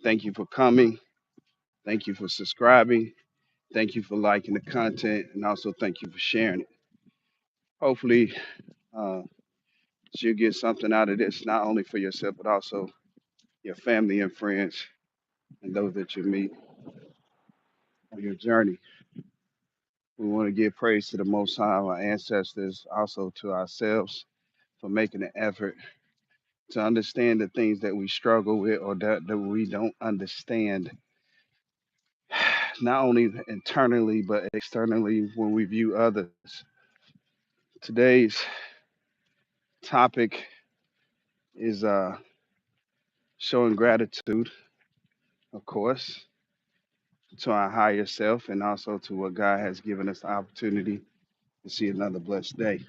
Thank you for coming. Thank you for subscribing. Thank you for liking the content. And also thank you for sharing it. Hopefully, uh, you'll get something out of this, not only for yourself, but also your family and friends and those that you meet on your journey. We want to give praise to the Most High, our ancestors, also to ourselves for making an effort to understand the things that we struggle with or that we don't understand, not only internally, but externally when we view others. Today's topic is showing gratitude, of course, to our higher self and also to what God has given us the opportunity to see another blessed day.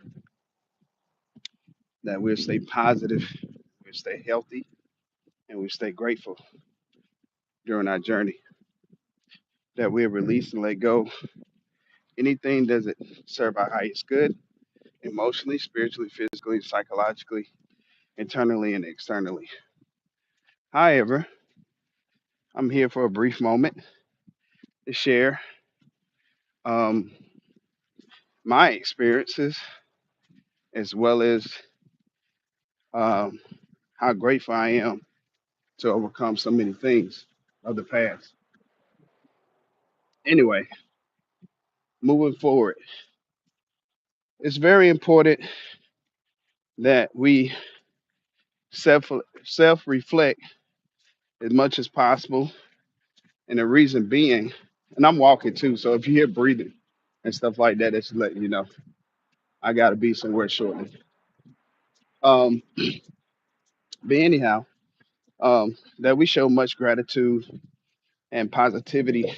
That we'll stay positive, we'll stay healthy, and we'll stay grateful during our journey. That we'll release and let go anything doesn't serve our highest good, emotionally, spiritually, physically, psychologically, internally, and externally. However, I'm here for a brief moment to share um, my experiences as well as um, how grateful I am to overcome so many things of the past. Anyway, moving forward, it's very important that we self self reflect as much as possible. And the reason being, and I'm walking too, so if you hear breathing and stuff like that, it's letting you know I got to be somewhere shortly. Um, but anyhow, that we show much gratitude and positivity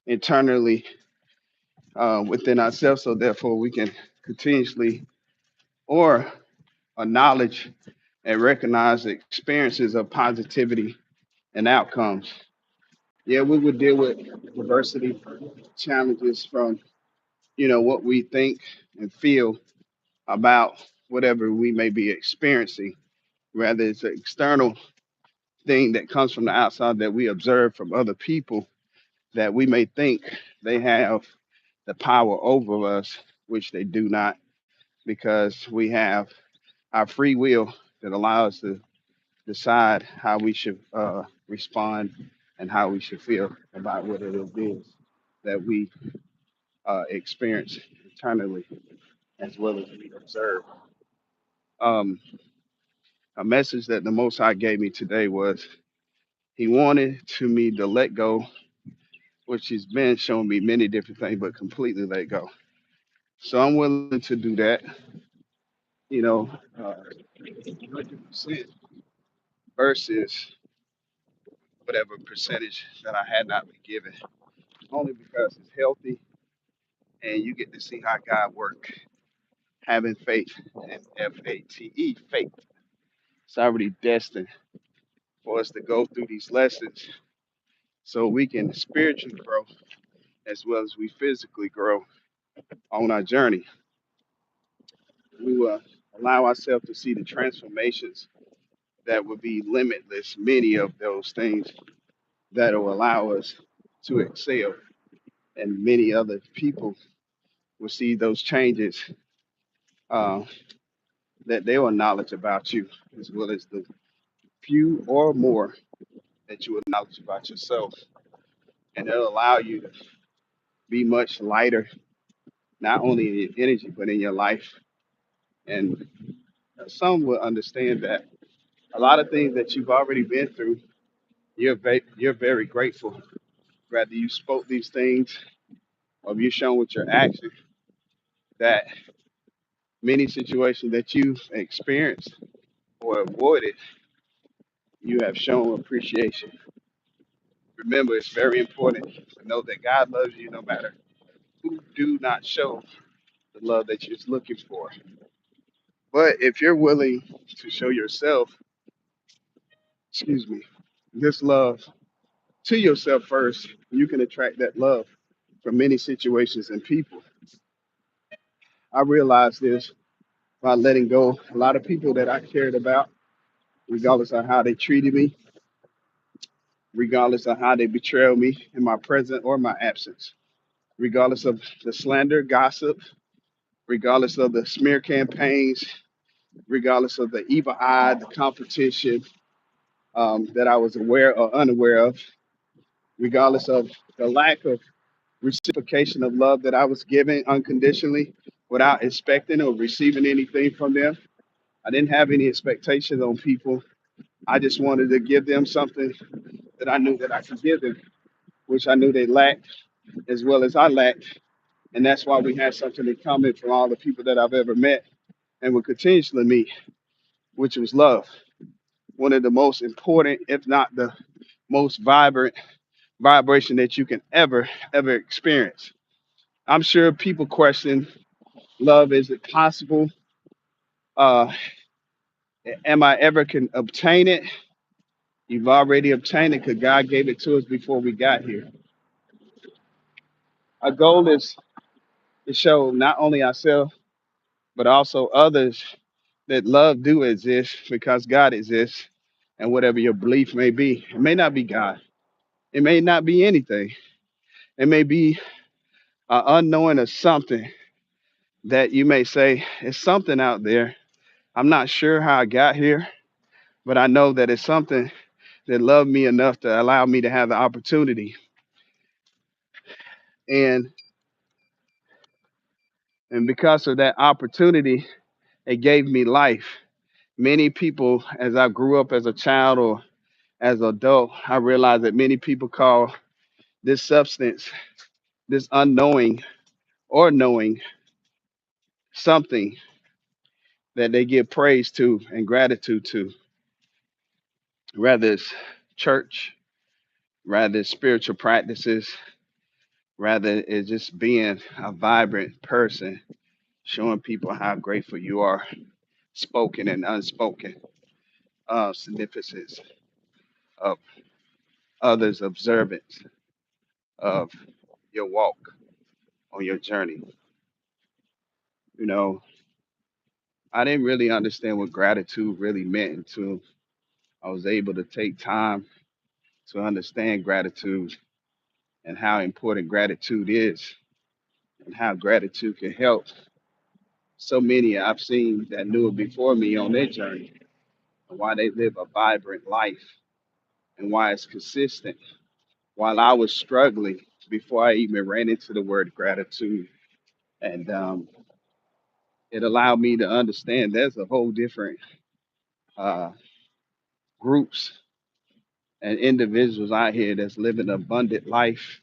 internally within ourselves, so therefore we can continuously or acknowledge and recognize the experiences of positivity and outcomes. Yeah, we would deal with adversity, challenges from what we think and feel about whatever we may be experiencing, rather it's an external thing that comes from the outside that we observe from other people that we may think they have the power over us, which they do not, because we have our free will that allows us to decide how we should respond and how we should feel about what it is that we experience internally as well as we observe. Um, a message that the Most High gave me today was He wanted to me to let go, which He's been showing me many different things, but completely let go. So I'm willing to do that, you know, 100% versus whatever percentage that I had not been given, only because it's healthy and you get to see how God works. Having faith and FATE, faith. It's already destined for us to go through these lessons so we can spiritually grow as well as we physically grow on our journey. We will allow ourselves to see the transformations that will be limitless, many of those things that will allow us to excel. And many other people will see those changes uh, that they will knowledge about you, as well as the few or more that you will knowledge about yourself. And it'll allow you to be much lighter, not only in your energy, but in your life. And some will understand that a lot of things that you've already been through, you're very grateful. Whether you spoke these things or you shown with your action that many situations that you've experienced or avoided, you have shown appreciation. Remember, it's very important to know that God loves you no matter who do not show the love that you're looking for. But if you're willing to show yourself, excuse me, this love to yourself first, you can attract that love from many situations and people. I realized this by letting go a lot of people that I cared about, regardless of how they treated me. regardless of how they betrayal me in my present or my absence, regardless of the slander, gossip, regardless of the smear campaigns, regardless of the evil eye, the competition that I was aware or unaware of, regardless of the lack of reciprocation of love that I was given unconditionally without expecting or receiving anything from them. I didn't have any expectations on people. I just wanted to give them something that I knew that I could give them, which I knew they lacked as well as I lacked. And that's why we had something in common from all the people that I've ever met and will continuously meet, which was love. One of the most important, if not the most vibrant vibration that you can ever experience. I'm sure people question love. Is it possible? Uh, am I ever can obtain it? You've already obtained it because God gave it to us before we got here. Our goal is to show not only ourselves, but also others that love do exist because God exists. And whatever your belief may be, it may not be God. It may not be anything. It may be an unknowing of something that you may say, it's something out there. I'm not sure how I got here, but I know that it's something that loved me enough to allow me to have the opportunity. And and because of that opportunity, it gave me life. Many people, as I grew up as a child or as an adult, I realized that many people call this substance, this unknowing or knowing something that they give praise to and gratitude to, rather it's church, rather it's spiritual practices, rather it's just being a vibrant person, showing people how grateful you are, spoken and unspoken, significance of others' observance of your walk on your journey. You know, I didn't really understand what gratitude really meant until I was able to take time to understand gratitude and how important gratitude is and how gratitude can help so many I've seen that knew it before me on their journey and why they live a vibrant life and why it's consistent. While I was struggling before I even ran into the word gratitude, and it allowed me to understand there's a whole different uh, groups and individuals out here that's living an abundant life.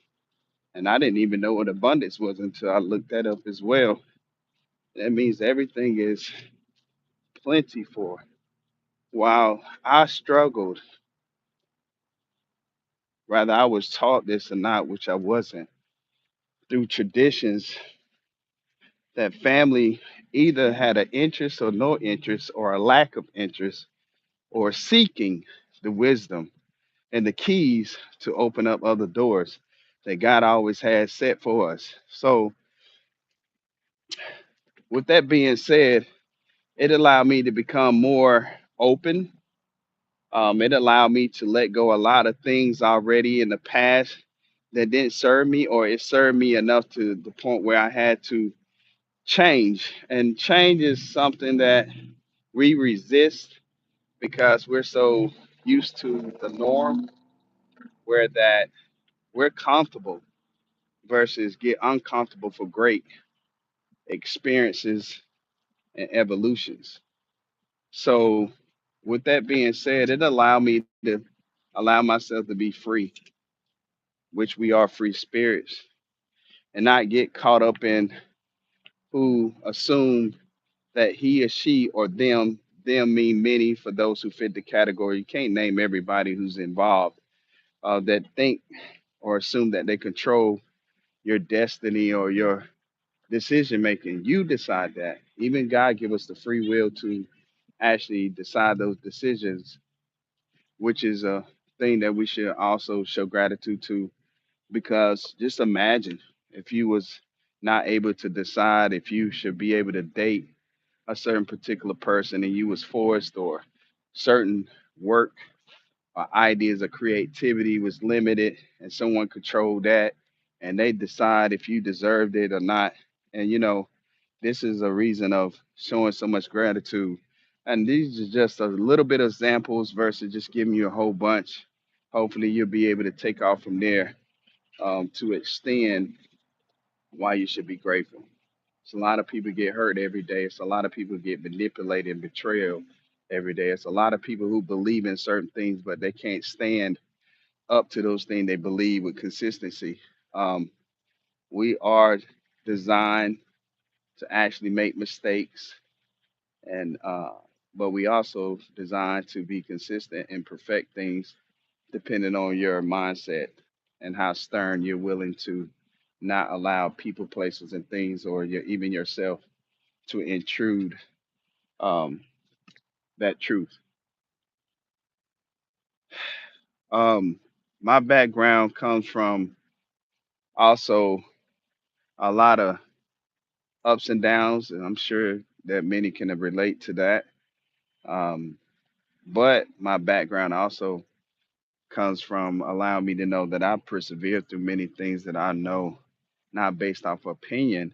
And I didn't even know what abundance was until I looked that up as well. That means everything is plentiful. While I struggled, rather I was taught this or not, which I wasn't, through traditions that family either had an interest or no interest or a lack of interest or seeking the wisdom and the keys to open up other doors that God always has set for us. So, with that being said, it allowed me to become more open. It allowed me to let go a lot of things already in the past that didn't serve me, or it served me enough to the point where I had to change. And change is something that we resist because we're so used to the norm, where that we're comfortable versus get uncomfortable for great experiences and evolutions. So, with that being said, it allowed me to allow myself to be free, which we are free spirits, and not get caught up in who assume that he or she or them mean many for those who fit the category. You can't name everybody who's involved that think or assume that they control your destiny or your decision making. You decide that. Even God give us the free will to actually decide those decisions, which is a thing that we should also show gratitude to. Because just imagine if you was not able to decide if you should be able to date a certain particular person and you was forced or certain work ideas of creativity was limited, and someone controlled that, and they decide if you deserved it or not. And this is a reason of showing so much gratitude. And these are just a little bit of examples versus just giving you a whole bunch. Hopefully, you'll be able to take off from there to extend why you should be grateful. It's a lot of people get hurt every day. It's a lot of people get manipulated and betrayal every day. It's a lot of people who believe in certain things, but they can't stand up to those things they believe with consistency. Um, we are designed to actually make mistakes, and but we also designed to be consistent and perfect things, depending on your mindset and how stern you're willing to not allow people, places, and things, or even yourself, to intrude um, that truth. Um, my background comes from also a lot of ups and downs, and I'm sure that many can relate to that. Um, but my background also comes from allowing me to know that I persevered through many things that I know, not based off opinion,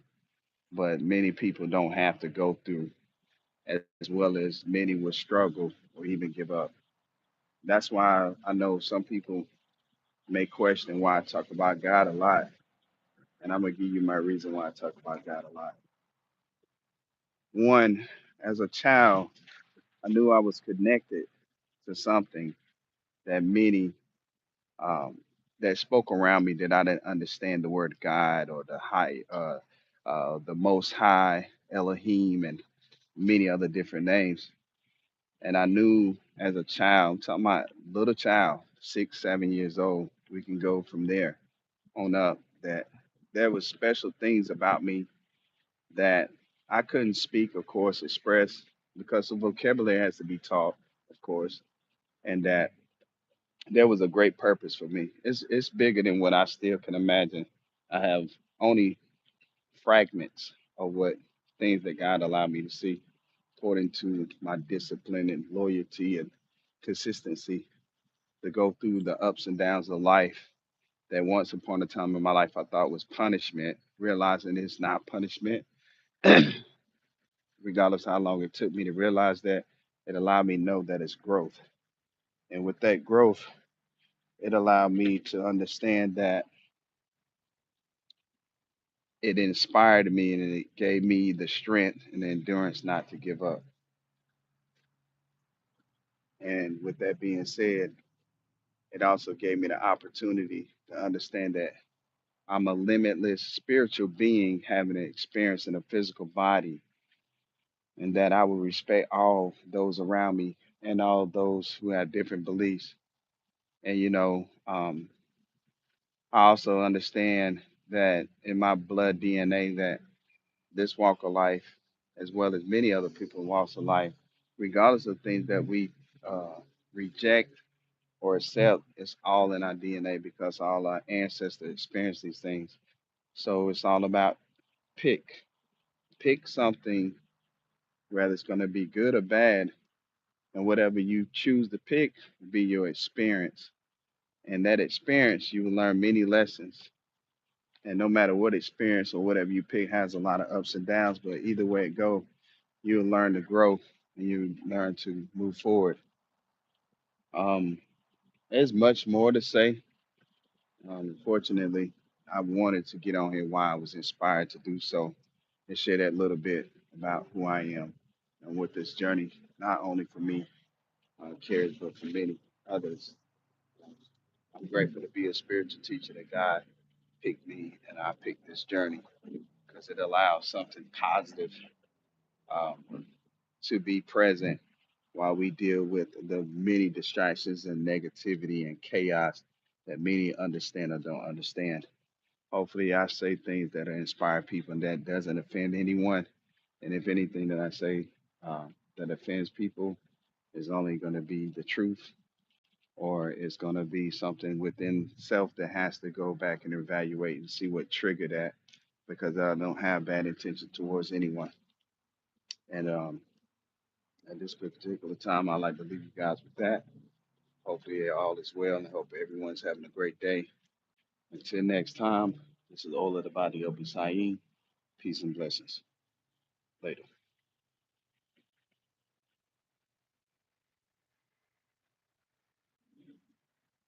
but many people don't have to go through, as well as many will struggle or even give up. That's why I know some people may question why I talk about God a lot. And I'm going to give you my reason why I talk about God a lot. One, as a child, I knew I was connected to something that many um, that spoke around me that I didn't understand the word God or the Most High, Elohim, and many other different names. And I knew as a child, I'm talking about little child, 6, 7 years old, we can go from there on up, that there was special things about me that I couldn't speak, of course, express, because the vocabulary has to be taught, of course, and that there was a great purpose for me. It's bigger than what I still can imagine. I have only fragments of what things that God allowed me to see, according to my discipline and loyalty and consistency to go through the ups and downs of life that once upon a time in my life I thought was punishment, realizing it's not punishment, regardless how long it took me to realize that. It allowed me to know that it's growth. And with that growth, it allowed me to understand that it inspired me and it gave me the strength and the endurance not to give up. And with that being said, it also gave me the opportunity to understand that I'm a limitless spiritual being having an experience in a physical body, and that I will respect all those around me and all those who have different beliefs. And I also understand that in my blood DNA that this walk of life, as well as many other people's walks of life, regardless of things that we uh, reject or accept, it's all in our DNA because all our ancestors experienced these things. So it's all about pick. Pick something, whether it's going to be good or bad, and whatever you choose to pick will be your experience. And that experience, you will learn many lessons. And no matter what experience or whatever you pick has a lot of ups and downs, but either way it go, you'll learn to grow and you learn to move forward. Um, there's much more to say. Unfortunately, I wanted to get on here why I was inspired to do so and share that little bit about who I am and what this journey, not only for me, carries, but for many others. I'm grateful to be a spiritual teacher that God picked me and I picked this journey because it allows something positive um, to be present while we deal with the many distractions and negativity and chaos that many understand or don't understand. Hopefully, I say things that inspire people and that doesn't offend anyone. And if anything that I say that offends people is only going to be the truth, or it's going to be something within self that has to go back and evaluate and see what triggered that, because I don't have bad intention towards anyone. And at this particular time, I'd like to leave you guys with that. Hopefully all is well, and I hope everyone's having a great day. Until next time, this is Olabade Olugbsean. Peace and blessings. Later.